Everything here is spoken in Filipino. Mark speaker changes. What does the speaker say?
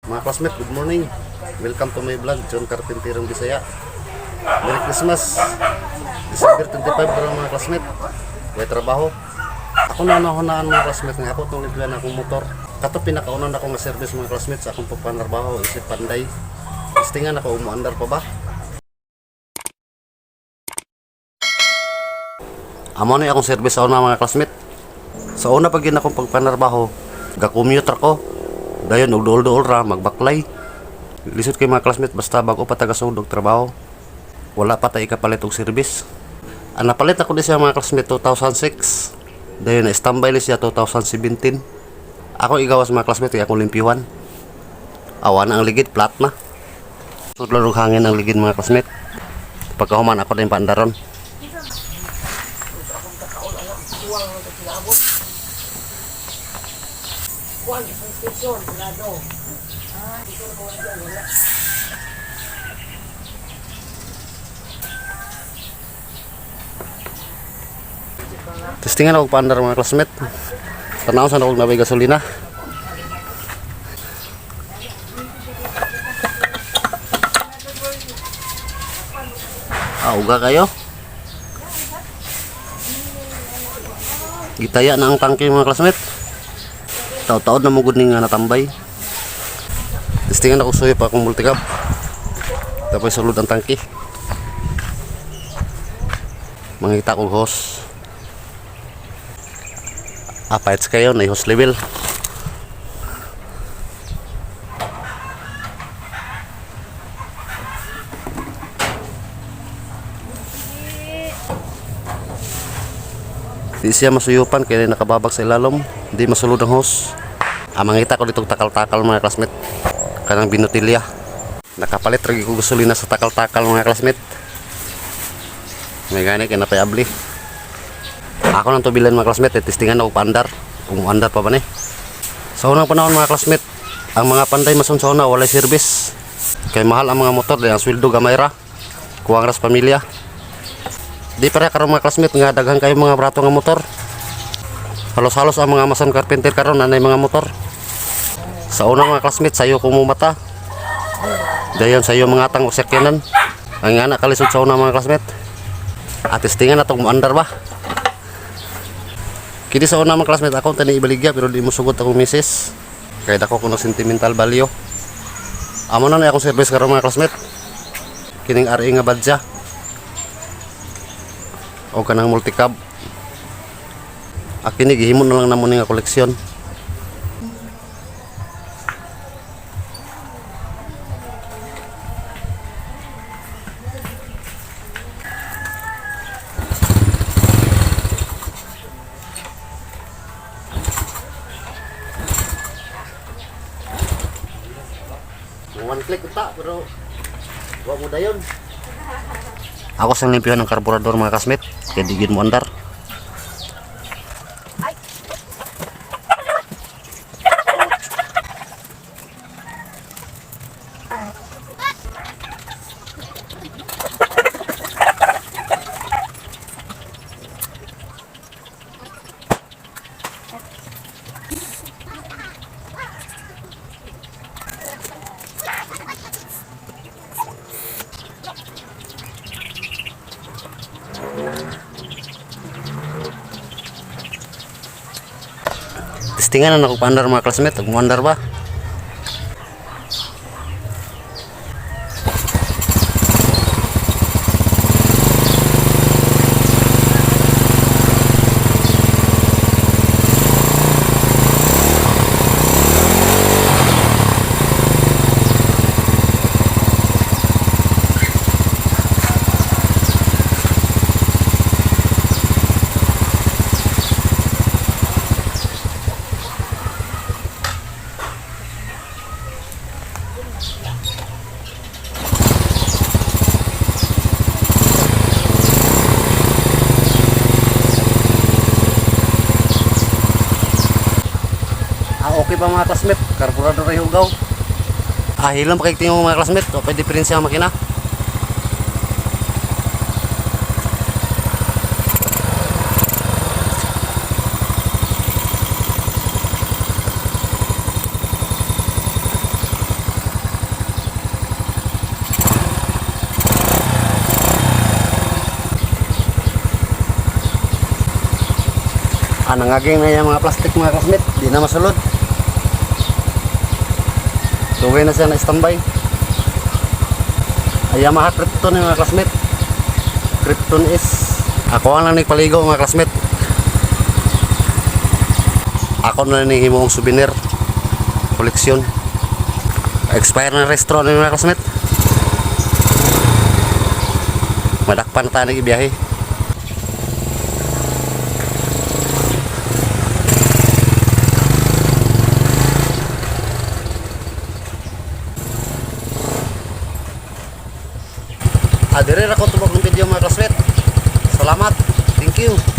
Speaker 1: Mga classmate, good morning. Welcome to my vlog, John Carpinterong Bisaya. Merry Christmas. December 25 para mga classmate. May trabaho. Ako na nahunaan mga classmate nga ako itong liblan akong motor. Kato pinakaunan ako nga service mga classmates sa akong pagpanarbaho isip panday. Istingan ako umuandar pa ba? Amo na akong service sa una mga classmate. Sa una pag yun akong pagpanarbaho, ga-commute ako. Dayon og duol-duol ra magbaklay. Lisod kay mga classmate basta bago pa tagasugod og trabaho. Wala pa tay ikapalit og service. Ang napalit ako di siya mga classmate 2006. Dayon na standby li siya 2017. Ako igawas mga classmate kay akong limpyuhan. Awan ang ligid flat na. Sudlog og hangin ang ligid mga classmate. Pagkahuman ako din pandaron. Testingan ako paandar mga classmate. Tanaw sa ako nabay gasolina. Uga kayo. Gitaya na ang tangke mga classmate. Taon-taon na mugod ni nga natambay. Testingan ako suyo pa akong multicab. Tapos sulod ang tangke. Mangita kong hose. Apahits kayo na hose level. Di siya masuyupan kaya nakababag sa ilalom. Di masulod ang hose. Mangita ko ditong takal-takal mga classmate. Kanang binutilya. Nakapalit lagi ko gasolina sa takal-takal mga classmate. May gani kaya napayabli. Ako nang tubilan mga classmate, testingan ako paandar. Umuandar pa ba ni? Sa unang panahon mga classmate, ang mga panday masunsauna walay service. Kay mahal ang mga motor dahil ang sweldo gamay ra. Kuwang ras pamilya. Di para karon mga classmate nga daghang kayo mga brato nga motor. Halos-halos ang mga mason carpenter karon anay mga motor. Sa unang mga classmate sayo kumumata. Dayon sayo mga tang usakyanan. Ang anak kalisod sa unang mga classmate. Testingan atong muandar ba? Kini sa una mga classmate ako tani ibaligya pero di mo sugod akong misis. Kaya dako kuno sentimental value. Amo na akong service karon mga classmate. Kining RE nga badja. O kanang multicab. Akini gihimo na lang namo ni nga koleksyon. One click uta pero wa mo dayon. Ako sang limpyuhan ng karburador mga classmate, kaya digid mo andar. Testingan na ako paandar mga classmate, umuandar ba? Okay pa mga classmate, karburador ay hugaw. Hilang pa kayo tingin mga classmate, o pwede diferensya ang makina. nangaging na yung mga plastic mga classmate, di na masulod. Dugay na siya na standby. Yamaha Krypton yung mga classmate. Krypton is ako lang nagpaligo mga classmate. Ako na ni himong souvenir koleksyon. Expire na restro na mga classmate. Madakpan na tayo nag-ibiyahe. Adire ra ko tubog ng video mga classmate. Salamat. Thank you.